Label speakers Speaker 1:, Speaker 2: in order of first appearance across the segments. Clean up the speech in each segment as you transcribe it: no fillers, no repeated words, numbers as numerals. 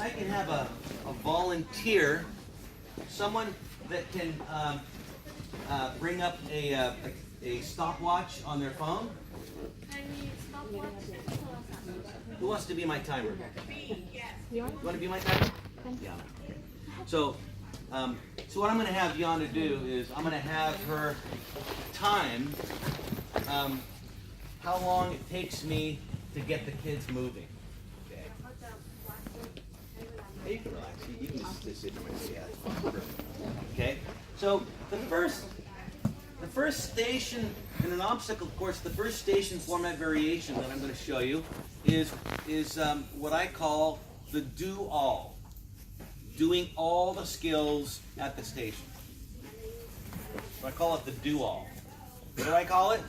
Speaker 1: I can have a volunteer, someone that can bring up a stopwatch on their phone. Who wants to be my timer? You want to be my timer? Yeah. So what I'm going to have Yana do is I'm going to have her time how long it takes me to get the kids moving. Okay. You can relax. You can just sit there and say, yeah. Okay. So the first station in an obstacle course, the first station format variation that I'm going to show you is what I call the do all. Doing all the skills at the station. So I call it the do all. What do I call it?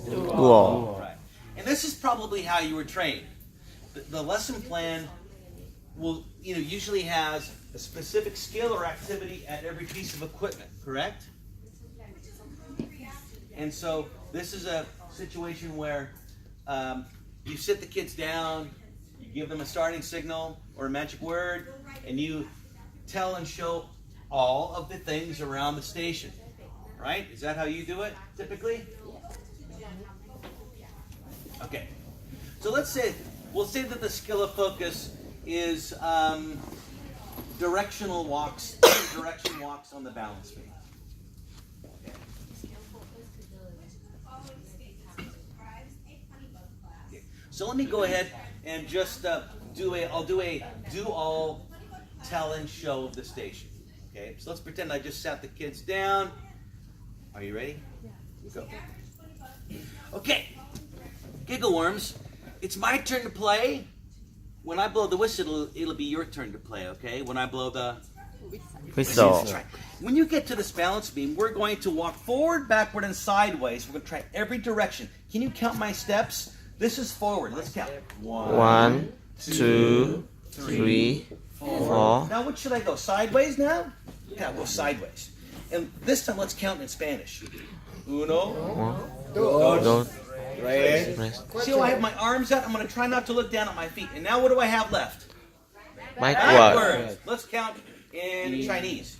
Speaker 2: Do all.
Speaker 1: Right. And this is probably how you were trained. The lesson plan will, usually has a specific skill or activity at every piece of equipment, correct? And so this is a situation where you sit the kids down, you give them a starting signal or a magic word, and you tell and show all of the things around the station, right? Is that how you do it typically? Okay. So we'll say that the skill of focus is directional walks, direction walks on the balance beam. Okay. So let me go ahead and just I'll do a do all tell and show of the station. Okay, so let's pretend I just sat the kids down. Are you ready? Yeah. Go. Okay, giggle worms, it's my turn to play. When I blow the whistle, it'll be your turn to play, okay? When I blow the
Speaker 2: whistle.
Speaker 1: That's right. When you get to this balance beam, we're going to walk forward, backward, and sideways. We're going to try every direction. Can you count my steps? This is forward. Let's count.
Speaker 2: 1, 2, 3, 4.
Speaker 1: Now, what should I go? Sideways now? Yeah, I'll go sideways. And this time, let's count in Spanish. Uno,
Speaker 2: Dos.
Speaker 1: tres. See how I have my arms out? I'm going to try not to look down at my feet. And now what do I have left? Backwards. Let's count in Chinese.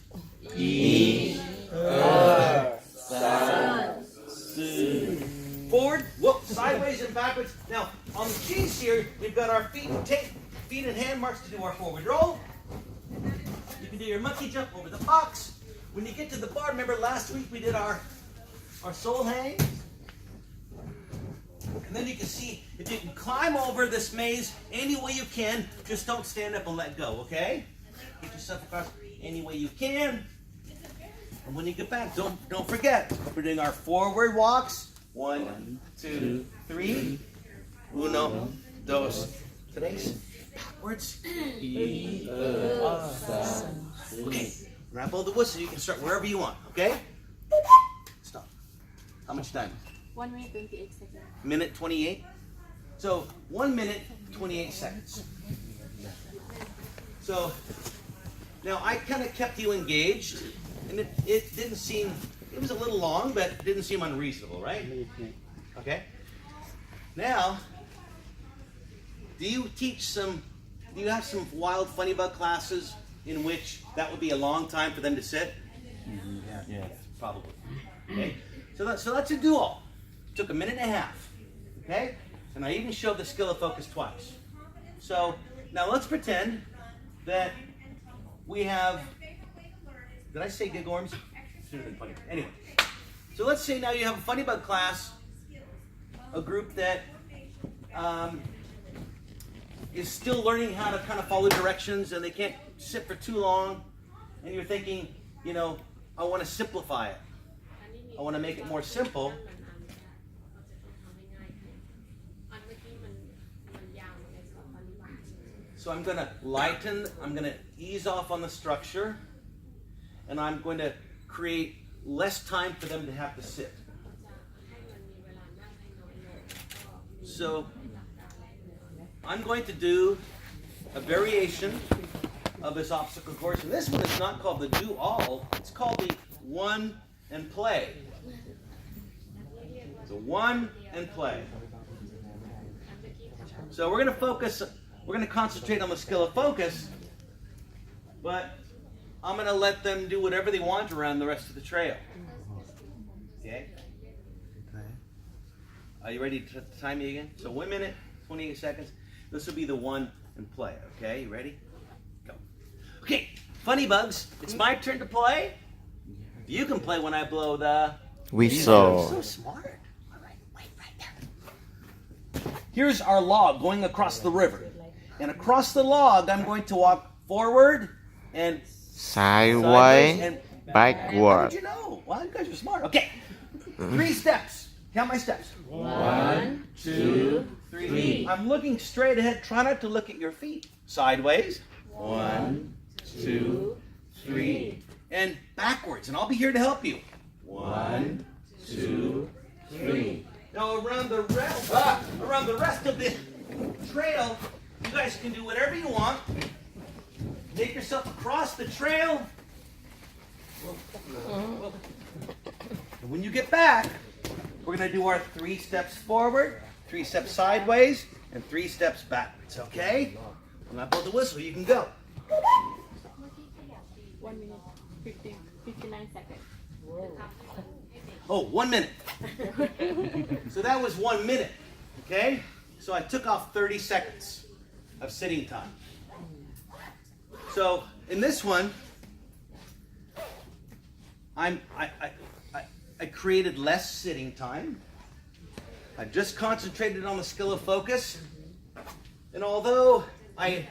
Speaker 1: Forward, whoop, sideways and backwards. Now, on the G's here, we've got our feet and hand marks to do our forward roll. You can do your monkey jump over the box. When you get to the bar, remember last week we did our soul hang? And then you can see if you can climb over this maze any way you can, just don't stand up and let go, okay? Get yourself across any way you can. And when you get back, don't forget, we're doing our forward walks. 1, 2, 3. Uno, dos, tres. Backwards. Okay, grab all the whistle. You can start wherever you want, okay? Stop. How much time?
Speaker 3: 1 minute 28 seconds.
Speaker 1: Minute 28? So 1 minute 28 seconds. So now I kind of kept you engaged, and it didn't seem, it was a little long, but it didn't seem unreasonable, right? Okay. Now, do you have some wild funny bug classes in which that would be a long time for them to sit? Yeah, probably. Okay. So that's a do all. Took 1.5 minutes. Okay? And I even showed the skill of focus twice. So now let's pretend that we have, did I say gig worms? Should have been funny. Anyway, so let's say now you have a funny bug class, a group that is still learning how to kind of follow directions and they can't sit for too long, and you're thinking, I want to simplify it. I want to make it more simple. So I'm going to lighten, I'm going to ease off on the structure, and I'm going to create less time for them to have to sit. So I'm going to do a variation of this obstacle course, and this one is not called the do all, it's called the one and play. So one and play. So we're going to concentrate on the skill of focus, but I'm going to let them do whatever they want around the rest of the trail. Okay? Are you ready to time me again? So 1 minute, 28 seconds. This will be the one and play. Okay, you ready? Go. Okay, funny bugs, it's my turn to play. You can play when I blow the
Speaker 2: whistle.
Speaker 1: So smart. All right, wait right there. Here's our log going across the river. And across the log, I'm going to walk forward and
Speaker 2: Sideways,
Speaker 1: and how
Speaker 2: backward.
Speaker 1: did you know? Well, you guys are smart. Okay, 3 steps. Count my steps.
Speaker 4: 1, 2, 3.
Speaker 1: I'm looking straight ahead. Try not to look at your feet. Sideways.
Speaker 4: 1, 2, 3.
Speaker 1: And backwards. And I'll be here to help you.
Speaker 4: 1, 2, 3.
Speaker 1: Now around the rest of the trail, you guys can do whatever you want. Make yourself across the trail. And when you get back, we're going to do our 3 steps forward, 3 steps sideways, and 3 steps backwards, okay? When I blow the whistle, you can go.
Speaker 3: 1 minute, 59 seconds.
Speaker 1: Oh, 1 minute. So that was 1 minute, okay? So I took off 30 seconds of sitting time. So in this one, I created less sitting time. I just concentrated on the skill of focus. And although I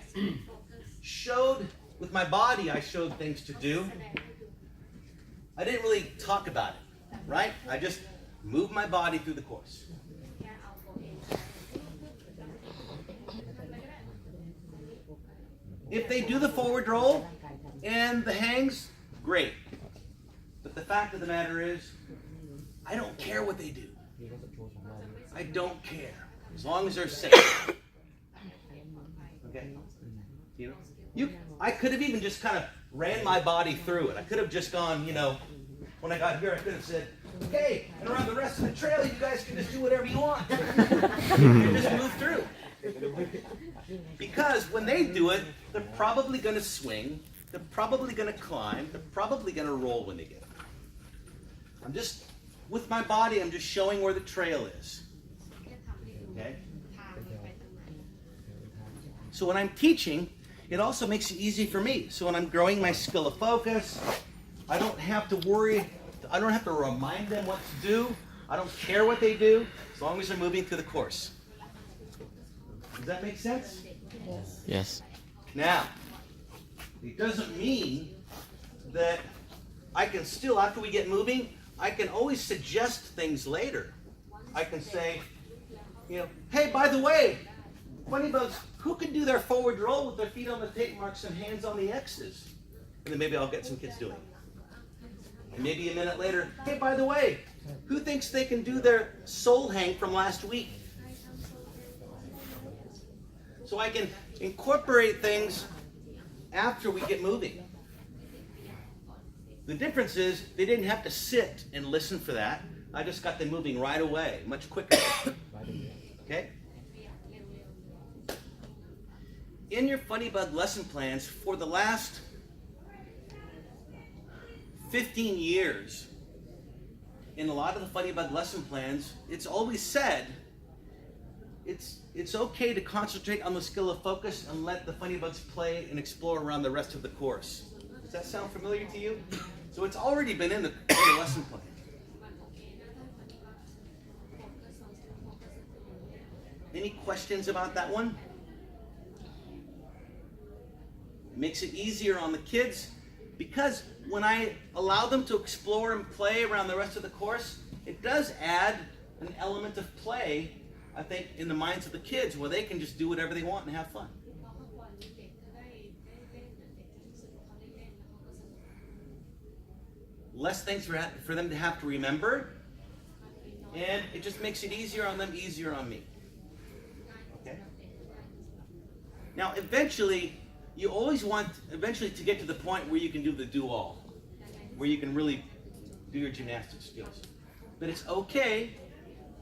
Speaker 1: showed with my body, I showed things to do, I didn't really talk about it, right? I just moved my body through the course. If they do the forward roll and the hangs, great. But the fact of the matter is, I don't care what they do. I don't care. As long as they're safe. Okay? You know? I could have even just kind of ran my body through it. I could have just gone, when I got here, I could have said, okay, and around the rest of the trail, you guys can just do whatever you want. And just move through. Because when they do it, they're probably going to swing, they're probably going to climb, they're probably going to roll when they get there. With my body, I'm just showing where the trail is. Okay? So when I'm teaching, it also makes it easy for me. So when I'm growing my skill of focus, I don't have to worry, I don't have to remind them what to do. I don't care what they do, as long as they're moving through the course. Does that make sense?
Speaker 2: Yes.
Speaker 1: Now, it doesn't mean that I can still, after we get moving, I can always suggest things later. I can say, hey, by the way, funny bugs, who can do their forward roll with their feet on the tape marks and hands on the X's? And then maybe I'll get some kids doing it. And maybe a minute later, hey, by the way, who thinks they can do their soul hang from last week? So I can incorporate things after we get moving. The difference is they didn't have to sit and listen for that. I just got them moving right away, much quicker. Okay? In your Funny Bug lesson plans for the last 15 years, in a lot of the Funny Bug lesson plans, it's always said it's okay to concentrate on the skill of focus and let the Funny Bugs play and explore around the rest of the course. Does that sound familiar to you? So it's already been in the lesson plan. Any questions about that one? It makes it easier on the kids because when I allow them to explore and play around the rest of the course, it does add an element of play, I think, in the minds of the kids where they can just do whatever they want and have fun. Less things for them to have to remember, and it just makes it easier on them, easier on me. Okay? Now, eventually, you always want to get to the point where you can do the do-all, where you can really do your gymnastic skills. But it's okay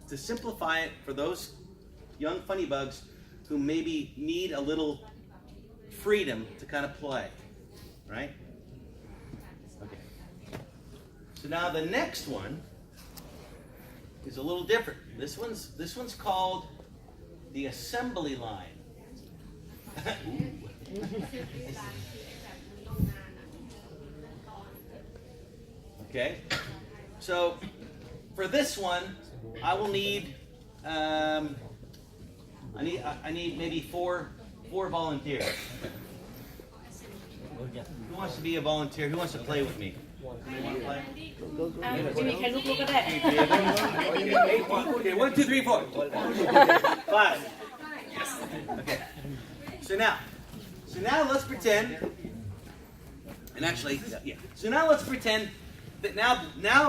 Speaker 1: to simplify it for those young funny bugs who maybe need a little freedom to kind of play. right? Okay. So now the next one is a little different. This one's called the assembly line. Okay. So for this one, I will need I need maybe four volunteers. Who wants to be a volunteer? Who wants to play with me? Anybody want to play?
Speaker 3: ไม่มีใครลุกก็ได้
Speaker 1: Okay, 1, 2, 3, 4. 5. Okay. So now let's pretend. And actually, yeah. So now let's pretend that now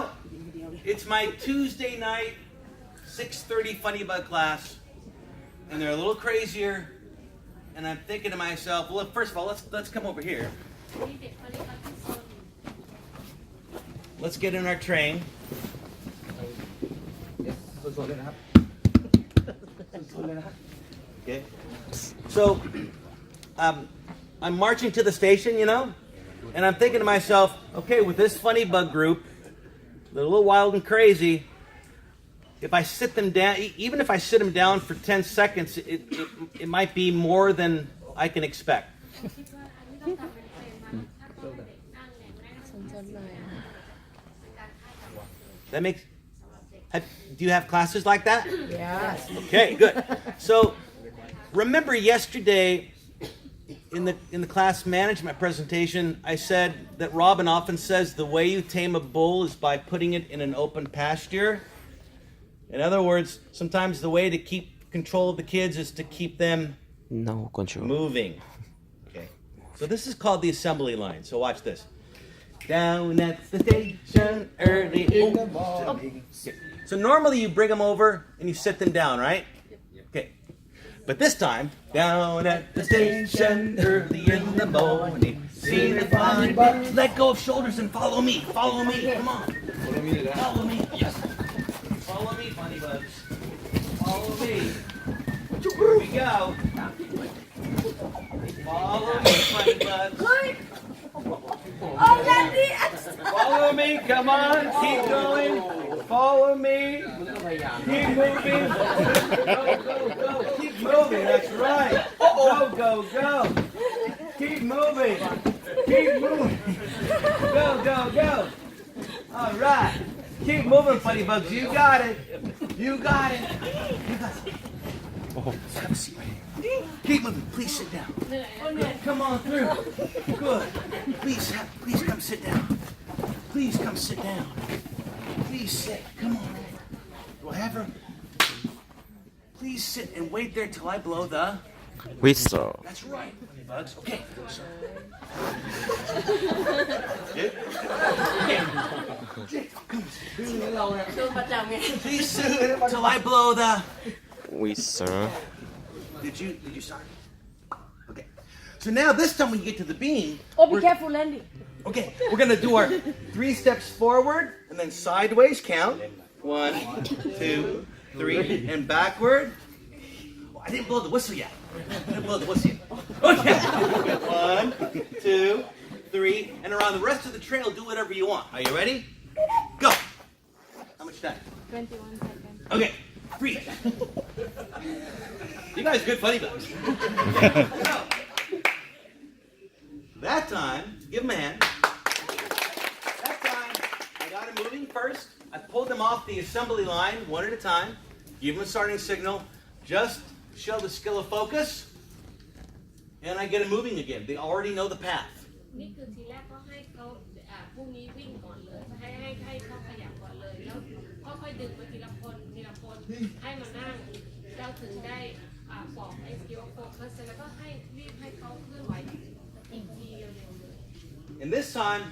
Speaker 1: it's my Tuesday night 6:30 funny bug class, and they're a little crazier. And I'm thinking to myself, well, first of all, let's come over here. Let's get in our train. Okay. So I'm marching to the station, you know, and I'm thinking to myself, okay, with this funny bug group, they're a little wild and crazy. If I sit them down, even if I sit them down for 10 seconds, it might be more than I can expect. That makes. Do you have classes like that?
Speaker 3: Yes.
Speaker 1: Okay, good. So remember yesterday in the class management presentation, I said that Robin often says the way you tame a bull is by putting it in an open pasture. In other words, sometimes the way to keep control of the kids is to keep them
Speaker 2: No control.
Speaker 1: moving. Okay. So this is called the assembly line. So watch this. Down at the station early. So normally you bring them over and you sit them down, right? Okay. But this time, down at the station early in the morning, see the funny bug. Let go of shoulders and follow me. Follow me. Come on. Follow me. Yes. Follow me, funny bugs. Follow me. Here we go. Follow me, funny bugs. Follow me, come on, keep going. Follow me. Keep moving. Go, go, go. Keep moving, that's right. Go, go, go. Keep moving. Keep moving. Go, go, go. All right. Keep moving, funny bugs. You got it. You got it. You got it. Have a seat right here. Keep moving. Please sit down. Good. Come on through. Good. Please come sit down. Please come sit down. Please sit. Come on. Whatever. Please sit and wait there till I blow the.
Speaker 2: Whistle.
Speaker 1: That's right, funny bugs. Okay. Good? Okay. Please sit till I blow the.
Speaker 2: Whistle.
Speaker 1: Did you start? Okay. So now this time when you get to the beam,
Speaker 3: Oh, be careful, Landy.
Speaker 1: okay, we're gonna do our 3 steps forward and then sideways count. 1, 2, 3, and backward. Oh, I didn't blow the whistle yet. Okay. 1, 2, 3, and around the rest of the trail, do whatever you want. Are you ready? Go. How much time?
Speaker 3: 21 seconds.
Speaker 1: Okay. 3. You guys are good funny bugs. So, that time, give them a hand. That time, I got them moving first. I pulled them off the assembly line one at a time. Give them a starting signal. Just show the skill of focus. And I get them moving again. They already know the path.
Speaker 3: นี่คือทีแรกก็ให้เขาพรุ่งนี้วิ่งก่อนเลยให้เขาขยับก่อนเลยแล้วค่อยๆดึงไปทีละคนให้มานั่งเราถึงได้บอกไอ้สกิลโฟกัสแล้วก็ให้รีบให้เขาเคลื่อนไหวอีกทีเร็วๆเลย
Speaker 1: And this time,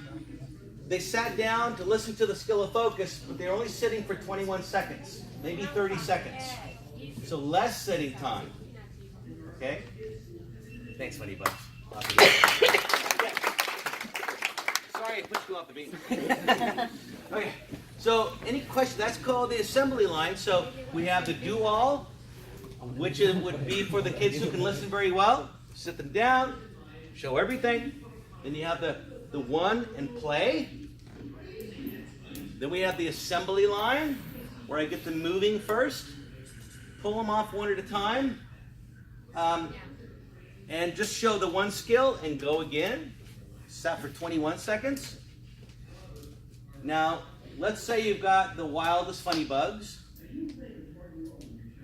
Speaker 1: they sat down to listen to the skill of focus, but they're only sitting for 21 seconds, maybe 30 seconds. So less sitting time. Okay? Thanks, funny bugs. Sorry I pushed you off the beam. Okay. So any question? That's called the assembly line. So we have the do all, which would be for the kids who can listen very well. Sit them down, show everything. Then you have the one and play. Then we have the assembly line, where I get them moving first. Pull them off one at a time. And just show the one skill and go again. Set for 21 seconds. Now, let's say you've got the wildest funny bugs.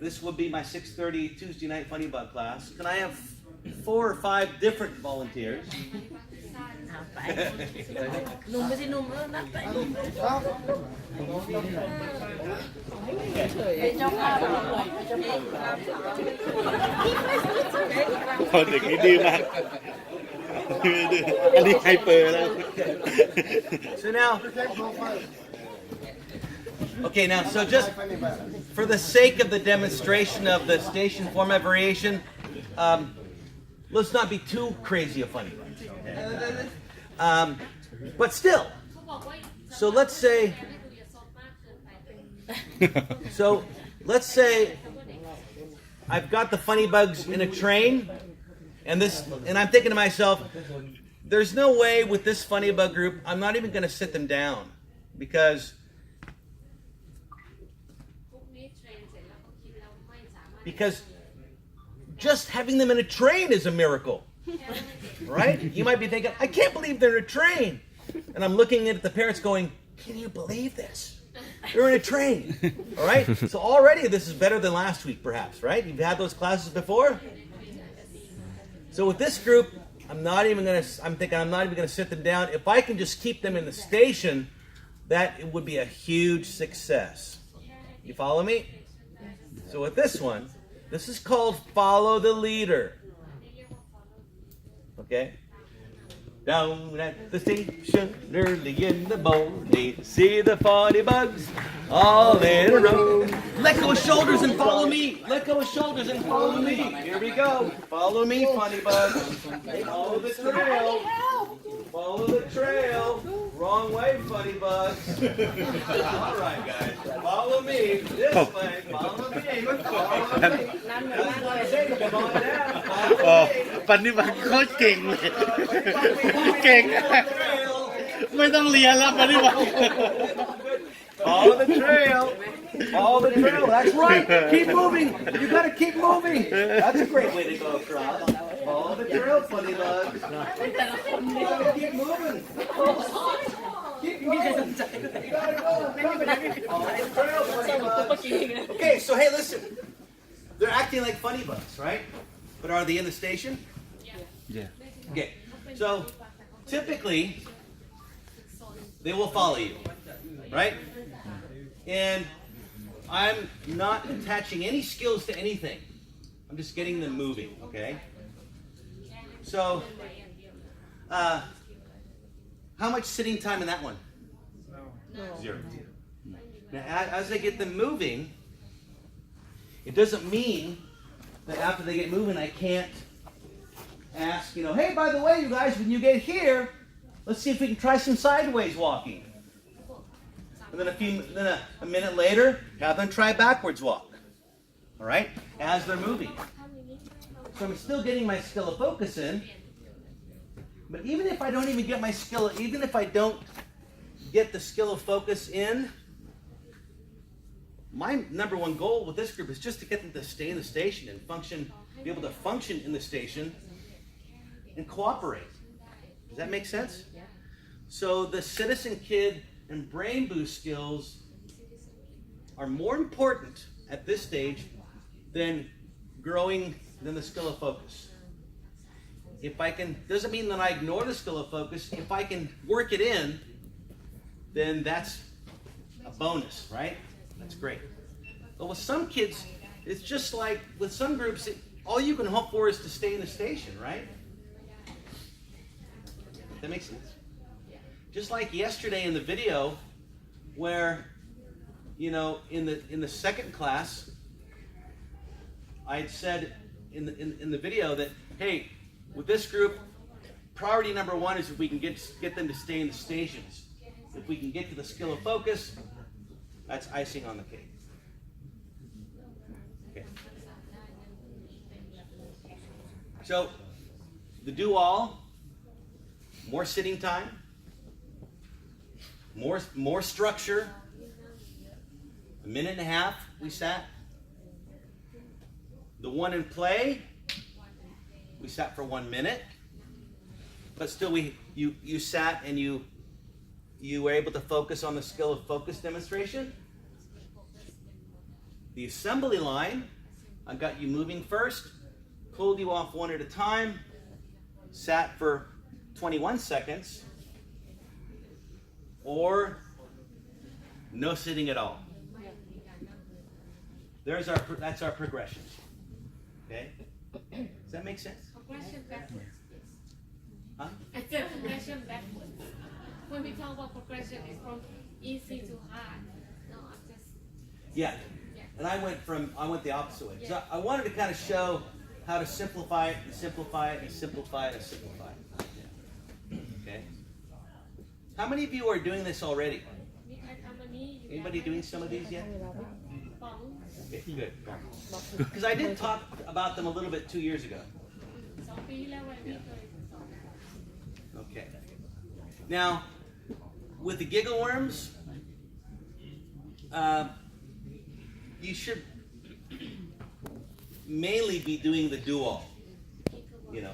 Speaker 1: This would be my 6:30 Tuesday night funny bug class. Can I have 4 or 5 different volunteers?
Speaker 5: หนุ่มไม่ใช่หนุ่มแล้วนะแต่หนุ่มเป็นเจ้าภาพเลยเป็นเจ้าภาพ
Speaker 6: เด็กนี่ดื้อมากดื้ออันนี้ไฮเปอร์แล้ว
Speaker 1: So now, okay, now, so just for the sake of the demonstration of the station format variation, let's not be too crazy of funny bugs. But still,
Speaker 3: เขาบอกว่า
Speaker 1: so let's say,
Speaker 3: ให้คุณอย่าซอฟมากเกินไป
Speaker 1: so let's say I've got the funny bugs in a train, and I'm thinking to myself, there's no way with this funny bug group, I'm not even going to sit them down, because
Speaker 3: พวกนี้เทรนเสร็จแล้วเขาคิดแล้วไม่สามารถ
Speaker 1: because just having them in a train is a miracle, right? You might be thinking, I can't believe they're in a train. And I'm looking at the parents going, can you believe this? They're in a train, all right? So already this is better than last week, perhaps, right? You've had those classes before? So with this group, I'm thinking I'm not even going to sit them down. If I can just keep them in the station, that it would be a huge success. You follow me? So with this one, this is called follow the leader. Okay? Down at the station early in the morning, see the funny bugs all in a row. Let go of shoulders and follow me. Let go of shoulders and follow me. Here we go. Follow me, funny bugs. Follow the trail. Follow the trail. Wrong way, funny bugs. All right, guys. Follow me. This way. Follow me. Follow me. That's what I say. Come on down.
Speaker 6: อ๋อ
Speaker 1: Follow me.
Speaker 6: ปฏิบัติโคตรเก่งเลย เก่ง ไม่ต้องเรียนแล้วปฏิบัติ
Speaker 1: Follow the trail. Follow the trail. That's right. Keep moving. You gotta keep moving. That's a great way to go across. Follow the trail, funny bugs. You gotta keep moving. Keep moving. You gotta go. Follow the trail, funny bugs. Okay, so hey, listen. They're acting like funny bugs, right? But are they in the station?
Speaker 6: Yeah.
Speaker 1: Okay. So typically, they will follow you, right? And I'm not attaching any skills to anything. I'm just getting them moving, okay? So, how much sitting time in that one? Zero. Now, as I get them moving, it doesn't mean that after they get moving, I can't ask, hey, by the way, you guys, when you get here, let's see if we can try some sideways walking. And then a minute later, have them try backwards walk. All right? As they're moving. So I'm still getting my skill of focus in. But even if I don't even get my skill, even if I don't get the skill of focus in, my number one goal with this group is just to get them to stay in the station and function, be able to function in the station and cooperate. Does that make sense? So the citizen kid and brain boost skills are more important at this stage than the skill of focus. If I can, doesn't mean that I ignore the skill of focus. If I can work it in, then that's a bonus, right? That's great. But with some kids, it's just like with some groups, all you can hope for is to stay in the station, right? That makes sense. Just like yesterday in the video, where, in the second class, I had said in the video that, hey, with this group, priority number one is if we can get them to stay in the stations. If we can get to the skill of focus, that's icing on the cake. Okay. So, the do all, more sitting time, more structure. A minute and a half we sat. The one in play, we sat for 1 minute, but still you sat and you were able to focus on the skill of focus demonstration. The assembly line, I got you moving first, pulled you off one at a time, sat for 21 seconds, or no sitting at all. That's our progression. Okay? Does that make sense?
Speaker 3: Progression backwards.
Speaker 1: Huh?
Speaker 3: I said progression backwards. When we talk about progression, it's from easy to hard. No, I'm just.
Speaker 1: Yeah. And I went the opposite way. So I wanted to kind of show how to simplify it and simplify it and simplify it and simplify it. Okay? How many of you are doing this already? Anybody doing some of these yet? Okay, good. Because I did talk about them a little bit 2 years ago. Okay. Now, with the giggle worms, you should mainly be doing the do-all, you know.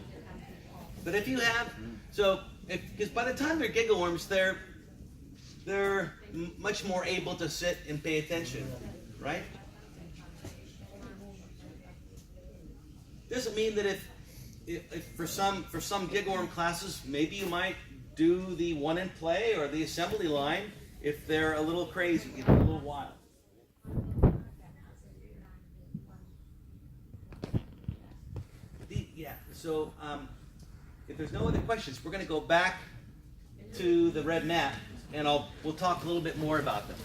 Speaker 1: But if you have, because by the time they're giggle worms, they're much more able to sit and pay attention, right? Doesn't mean that if for some giggle worm classes, maybe you might do the one in play or the assembly line if they're a little crazy, a little wild. So if there's no other questions, we're going to go back to the red mat, and we'll talk a little bit more about them.